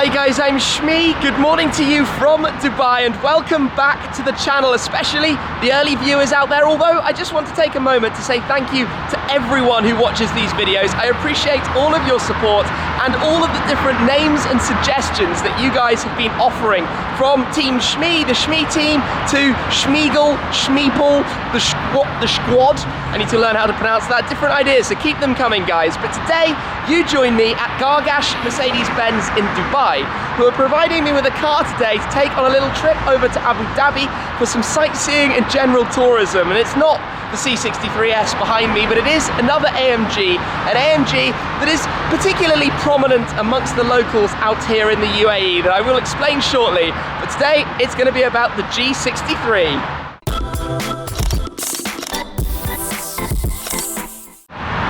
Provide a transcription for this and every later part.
Hi guys, I'm Shmi. Good morning to you from Dubai and welcome back to the channel, especially the early viewers out there. Although I just want to take a moment to say thank you to everyone who watches these videos. I appreciate all of your support and all of the different names and suggestions that you guys have been offering, from Team Shmi, the Shmi team, to Schmiegel, Schmeeple, the Squad. I need to learn how to pronounce that. Different ideas, so keep them coming, guys. But today, you join me at Gargash Mercedes-Benz in Dubai, who are providing me with a car today to take on a little trip over to Abu Dhabi for some sightseeing and general tourism. And it's not the C63S behind me, but it is another AMG, an AMG that is particularly prominent amongst the locals out here in the UAE that I will explain shortly. But today, it's going to be about the G63.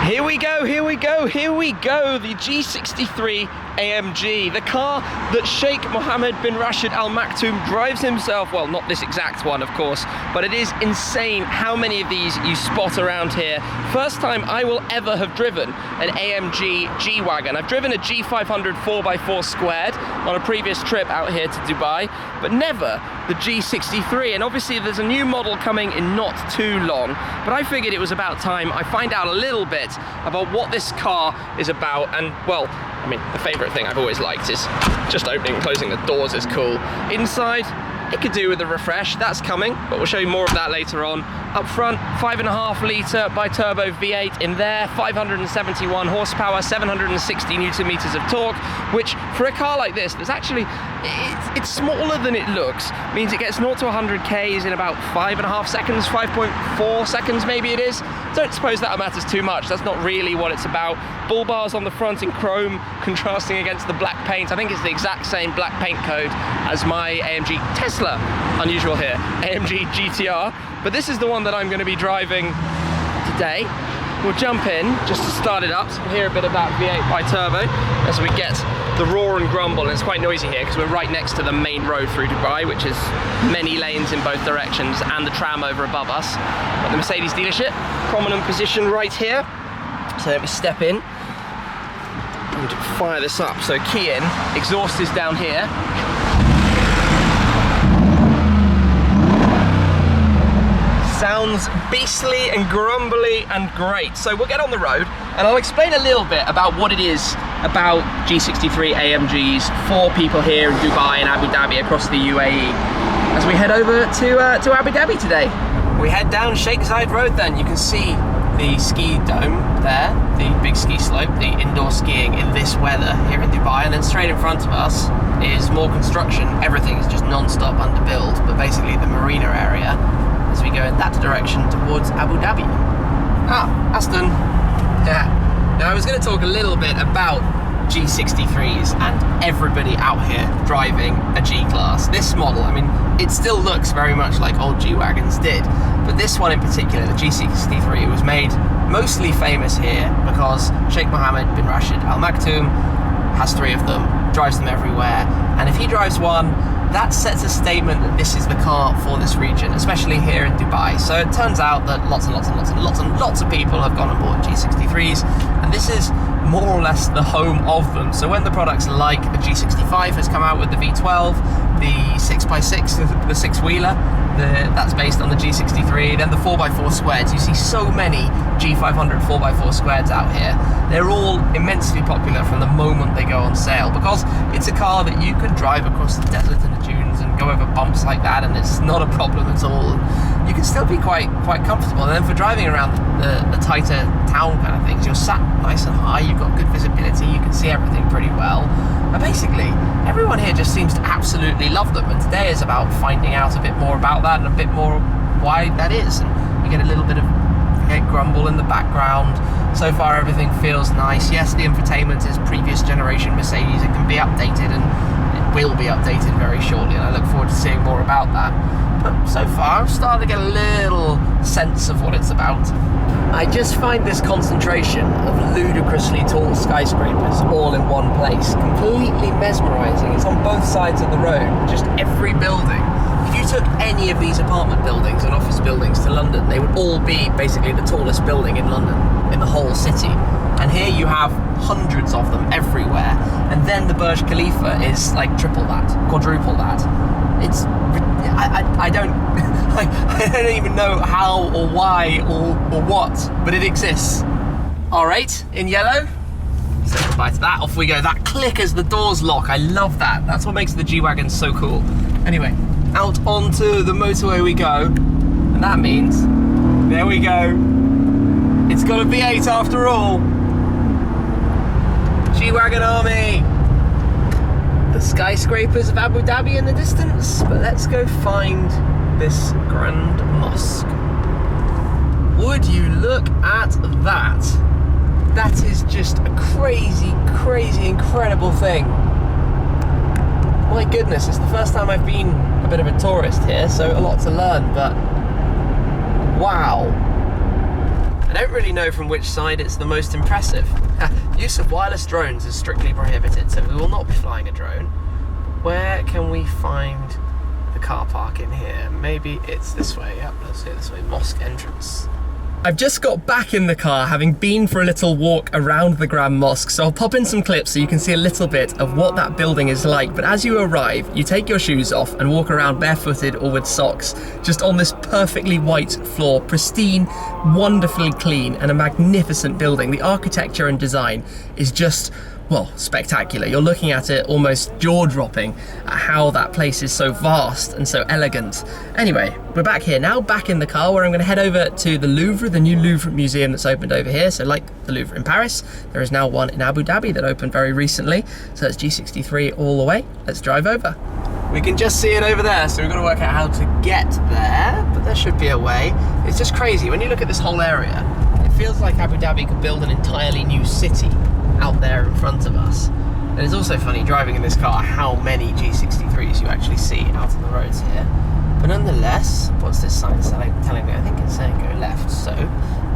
Here we go, here we go, here we go, the G63 AMG, the car that Sheikh Mohammed bin Rashid Al Maktoum drives himself. Well, not this exact one, of course, but it is insane how many of these you spot around here. First time I will ever have driven an AMG G-Wagon. I've driven a G500 4x4 squared on a previous trip out here to Dubai, but never the G63. And obviously there's a new model coming in not too long, but I figured it was about time I find out a little bit about what this car is about. And well, I mean, the favourite thing I've always liked is just opening and closing the doors is cool. Inside, it could do with a refresh, that's coming, but we'll show you more of that later on. Up front, 5.5 litre bi-turbo V8 in there, 571 horsepower, 760 newton meters of torque, which for a car like this, there's actually, it's smaller than it looks. Means it gets 0 to 100 Ks in about 5.5 seconds, 5.4 seconds maybe it is. Don't suppose that matters too much, that's not really what it's about. Bull bars on the front in chrome, contrasting against the black paint. I think it's the exact same black paint code as my AMG Tesla, unusual here, AMG GTR. But this is the one that I'm going to be driving today. We'll jump in just to start it up, so we'll hear a bit of that V8 bi-turbo as we get the roar and grumble. And it's quite noisy here because we're right next to the main road through Dubai, which is many lanes in both directions, and the tram over above us. Got the Mercedes dealership, prominent position right here. So let me step in and fire this up. So key in, exhaust is down here. Sounds beastly and grumbly and great. So we'll get on the road and I'll explain a little bit about what it is about G63 AMGs for people here in Dubai and Abu Dhabi across the UAE as we head over to Abu Dhabi today. We head down Sheikh Zayed Road then. You can see the ski dome there, the big ski slope, the indoor skiing in this weather here in Dubai, and then straight in front of us is more construction. Everything is just non-stop under build, but basically the marina area as we go in that direction towards Abu Dhabi. Ah, Aston. Yeah. Now I was going to talk a little bit about G63s and everybody out here driving a G-Class. This model, I mean, it still looks very much like old G-Wagons did, but this one in particular, the G63, was made mostly famous here because Sheikh Mohammed bin Rashid Al Maktoum has 3 of them, drives them everywhere, and if he drives one, that sets a statement that this is the car for this region, especially here in Dubai. So it turns out that lots and lots of people have gone and bought G63s, and this is more or less the home of them. So when the products like the G65 has come out with the V12, the 6x6, the six-wheeler, that's based on the G63, then the 4x4 squares. You see so many G500 4x4 squares out here. They're all immensely popular from the moment they go on sale because it's a car that you can drive across the desert and the dunes and go over bumps like that, and it's not a problem at all. You can still be quite comfortable. And then for driving around the tighter town kind of things, you're sat nice and high, you've got good visibility, you can see everything pretty well. And basically, everyone here just seems to absolutely love them. And today is about finding out a bit more about that and a bit more why that is. And you get a little bit of grumble in the background. So far, everything feels nice. Yes, the infotainment is previous generation Mercedes. It can be updated and it will be updated very shortly. And I look forward to seeing more about that. But so far, I've started to get a little sense of what it's about. I just find this concentration of ludicrously tall skyscrapers all in one place completely mesmerizing. It's on both sides of the road, just every building. If you took any of these apartment buildings and office buildings to London, they would all be basically the tallest building in London, in the whole city. And here you have hundreds of them everywhere. And then the Burj Khalifa is like triple that, quadruple that. It's, I don't, I don't even know how or why or what, but it exists. All right, in yellow. Say goodbye to that, off we go. That click as the doors lock, I love that. That's what makes the G-Wagon so cool. Anyway, out onto the motorway we go, and that means, there we go. It's got a V8 after all. G-Wagon Army. The skyscrapers of Abu Dhabi in the distance, but let's go find this Grand Mosque. Would you look at that? That is just a crazy, crazy, incredible thing. My goodness, it's the first time I've been a bit of a tourist here, so a lot to learn, but wow. I don't really know from which side it's the most impressive. Use of wireless drones is strictly prohibited, so we will not be flying a drone. Where can we find the car park in here? Maybe it's this way. Yep, let's go this way. Mosque entrance. I've just got back in the car, having been for a little walk around the Grand Mosque, so I'll pop in some clips so you can see a little bit of what that building is like. But as you arrive, you take your shoes off and walk around barefooted or with socks, just on this perfectly white floor, pristine, wonderfully clean, and a magnificent building. The architecture and design is just, well, spectacular. You're looking at it almost jaw-dropping at how that place is so vast and so elegant. Anyway, we're back here now, back in the car, where I'm going to head over to the Louvre, the new Louvre museum that's opened over here. So like the Louvre in Paris, there is now one in Abu Dhabi that opened very recently. So it's G63 all the way. Let's drive over. We can just see it over there, so we've got to work out how to get there, but there should be a way. It's just crazy. When you look at this whole area, it feels like Abu Dhabi could build an entirely new city out there in front of us. And it's also funny driving in this car how many G63s you actually see out on the roads here. But nonetheless, what's this sign telling me? I think it's saying go left, so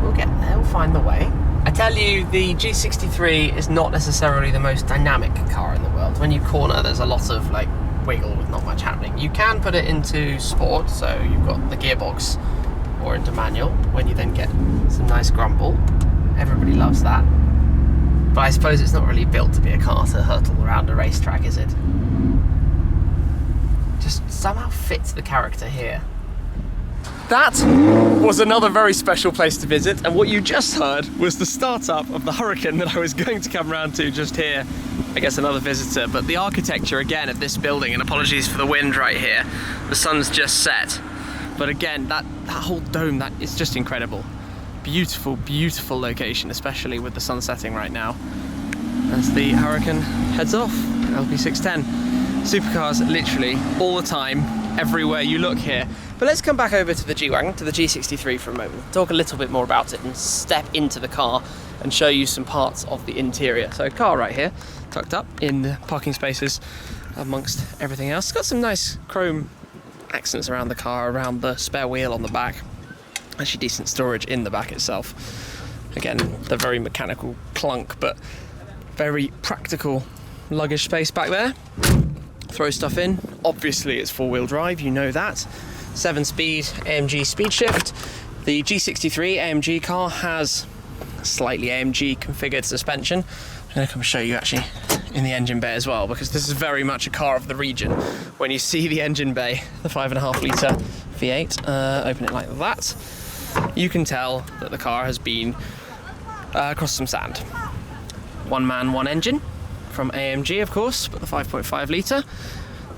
we'll get there, we'll find the way. I tell you, the G63 is not necessarily the most dynamic car in the world. When you corner, there's a lot of like wiggle with not much happening. You can put it into sport, so you've got the gearbox, or into manual, when you then get some nice grumble. Everybody loves that. But I suppose it's not really built to be a car to hurtle around a racetrack, is it? Just somehow fits the character here. That was another very special place to visit, and what you just heard was the startup of the Hurricane that I was going to come around to just here. I guess another visitor, but the architecture again of this building, and apologies for the wind right here, the sun's just set. But again, that whole dome, that is just incredible. Beautiful, beautiful location, especially with the sun setting right now. As the Hurricane heads off, LP610. Supercars literally all the time, everywhere you look here. But let's come back over to the G-Wagon, to the G63 for a moment. Talk a little bit more about it and step into the car and show you some parts of the interior. So car right here, tucked up in the parking spaces amongst everything else. It's got some nice chrome accents around the car, around the spare wheel on the back. Actually decent storage in the back itself. Again, the very mechanical clunk, but very practical luggage space back there. Throw stuff in. Obviously it's four-wheel drive, you know that. 7-speed AMG speed shift. The G63 AMG car has slightly AMG configured suspension. I'm going to come show you actually in the engine bay as well, because this is very much a car of the region. When you see the engine bay, the 5.5 litre V8, open it like that, you can tell that the car has been across some sand. One man, one engine from AMG, of course, but the 5.5 litre.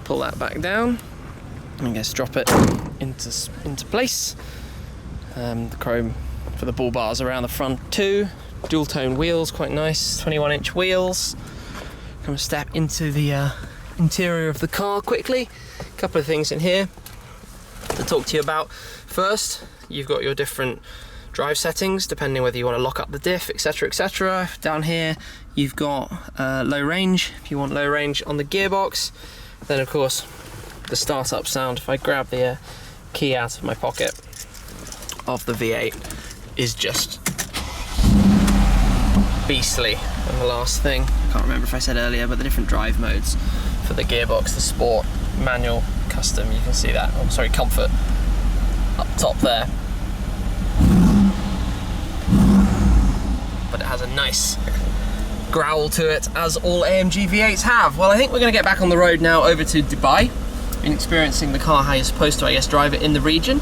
Pull that back down and just drop it into place. The chrome for the bull bars around the front too. Dual tone wheels, quite nice, 21-inch wheels. Come and step into the interior of the car quickly. A couple of things in here to talk to you about. First, you've got your different drive settings depending whether you want to lock up the diff, etc, etc. Down here you've got low range, if you want low range on the gearbox. Then of course the startup sound, if I grab the key out of my pocket, of the V8 is just beastly. And the last thing, I can't remember if I said earlier, but the different drive modes for the gearbox, the sport, manual, custom, you can see that, oh sorry, comfort up top there. But it has has a nice growl to it, as all AMG V8s have. Well, I think we're going to get back on the road now over to Dubai. Been experiencing the car how you're supposed to, I guess, drive it in the region,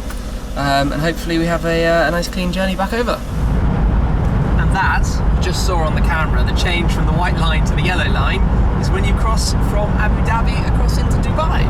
and hopefully we have a nice clean journey back over. And that, you just saw on the camera, the change from the white line to the yellow line is when you cross from Abu Dhabi across into Dubai.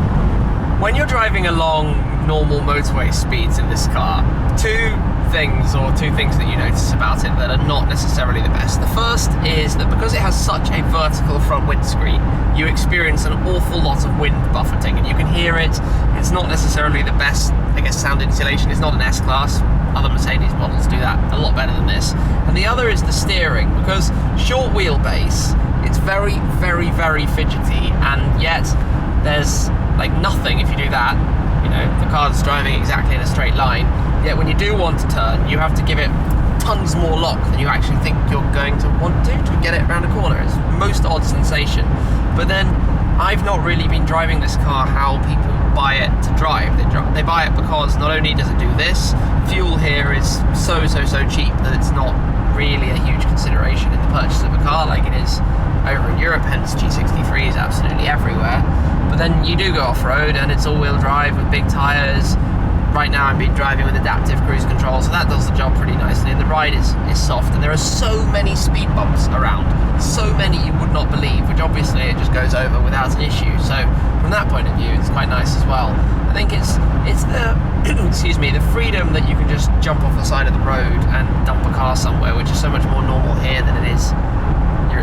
When you're driving along normal motorway speeds in this car, two things that you notice about it that are not necessarily the best. The first is that because it has such a vertical front windscreen, you experience an awful lot of wind buffeting, and you can hear it. It's not necessarily the best, I guess, sound insulation. It's not an S-Class. Other Mercedes models do that a lot better than this. And the other is the steering, because short wheelbase, it's very, very, very fidgety, and yet there's like nothing if you do that. You know, the car's driving exactly in a straight line. Yet when you do want to turn, you have to give it tons more lock than you actually think you're going to want to get it around a corner. It's the most odd sensation. But then I've not really been driving this car how people buy it to drive. They buy it because not only does it do this, fuel here is so cheap that it's not really a huge consideration in the purchase of a car like it is over in Europe, hence G63 is absolutely everywhere. But then you do go off-road and it's all-wheel drive with big tyres. Right now I'm driving with adaptive cruise control, so that does the job pretty nicely, and the ride is soft, and there are so many speed bumps around, so many you would not believe, which obviously it just goes over without an issue. So from that point of view, it's quite nice as well. I think it's the excuse me, the freedom that you can just jump off the side of the road and dump a car somewhere, which is so much more normal here than it is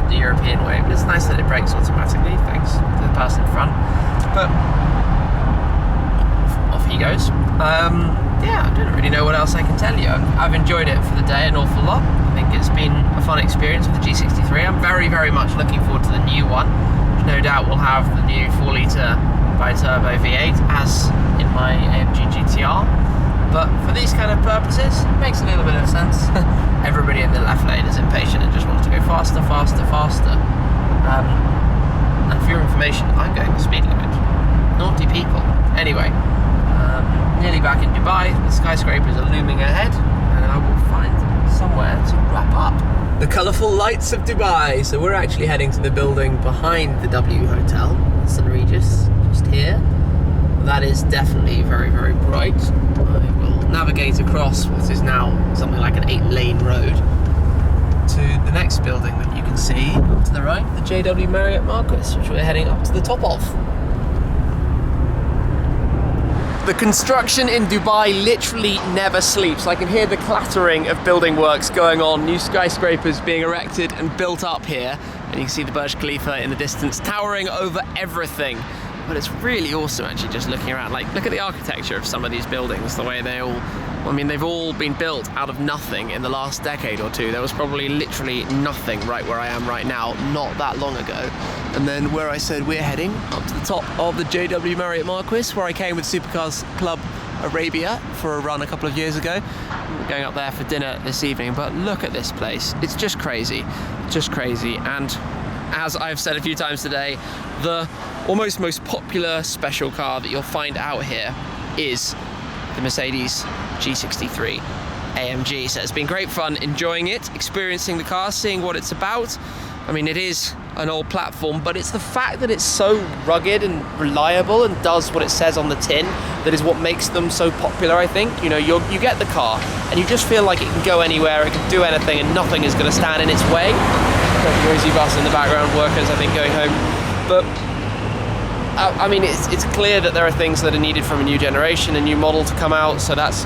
the European way. But it's nice that it brakes automatically thanks to the person in front. But off he goes. Yeah, I don't really know what else I can tell you. I've enjoyed it for the day an awful lot. I think it's been a fun experience with the G63. I'm very, very much looking forward to the new one, which no doubt will have the new 4-litre bi-turbo V8 as in my AMG GTR. But for these kind of purposes, it makes a little bit of sense. Everybody in the left lane is impatient and just wants to go faster, faster, faster. And for your information, I'm going the speed limit. Naughty people. Anyway. Nearly back in Dubai, the skyscrapers are looming ahead, and I will find somewhere to wrap up. The colourful lights of Dubai. So we're actually heading to the building behind the W Hotel, St Regis, just here. That is definitely very, very bright. I will navigate across what is now something like an 8-lane road to the next building that you can see to the right, the JW Marriott Marquis, which we're heading up to the top of. The construction in Dubai literally never sleeps. I can hear the clattering of building works going on, new skyscrapers being erected and built up here. And you can see the Burj Khalifa in the distance, towering over everything. But it's really awesome actually just looking around. Like, look at the architecture of some of these buildings, the way they all, I mean, they've all been built out of nothing in the last decade or two. There was probably literally nothing right where I am right now, not that long ago. And then where I said we're heading, up to the top of the JW Marriott Marquis, where I came with Supercars Club Arabia for a run a couple of years ago. We're going up there for dinner this evening, but look at this place. It's just crazy, just crazy. And as I've said a few times today, the almost most popular special car that you'll find out here is the Mercedes G63 AMG. So it's been great fun enjoying it, experiencing the car, seeing what it's about. I mean, it is an old platform, but it's the fact that it's so rugged and reliable and does what it says on the tin that is what makes them so popular, I think. You know, you get the car and you just feel like it can go anywhere, it can do anything, and nothing is going to stand in its way. Noisy bus in the background, workers I think going home. But I mean, it's clear that there are things that are needed from a new generation, a new model to come out, so that's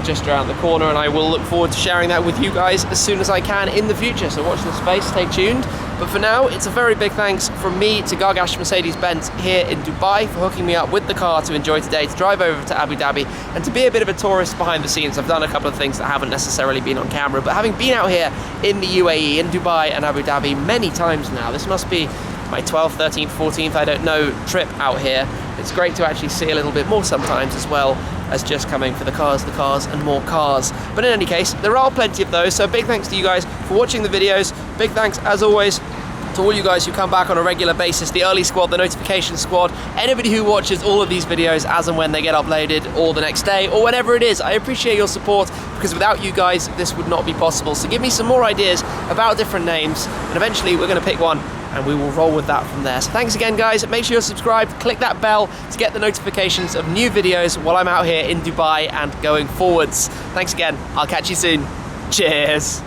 just around the corner, and I will look forward to sharing that with you guys as soon as I can in the future, so watch this space, stay tuned. But for now, it's a very big thanks from me to Gargash Mercedes-Benz here in Dubai for hooking me up with the car to enjoy today, to drive over to Abu Dhabi, and to be a bit of a tourist behind the scenes. I've done a couple of things that haven't necessarily been on camera, but having been out here in the UAE, in Dubai and Abu Dhabi many times now, this must be my 12th, 13th, 14th, I don't know, trip out here. It's great to actually see a little bit more sometimes, as well as just coming for the cars and more cars. But in any case, there are plenty of those, so big thanks to you guys for watching the videos. Big thanks, as always, to all you guys who come back on a regular basis, the early squad, the notification squad, anybody who watches all of these videos as and when they get uploaded, or the next day, or whenever it is. I appreciate your support, because without you guys, this would not be possible. So give me some more ideas about different names, and eventually we're going to pick one, and we will roll with that from there. So thanks again, guys. Make sure you're subscribed, click that bell to get the notifications of new videos while I'm out here in Dubai and going forwards. Thanks again. I'll catch you soon. Cheers.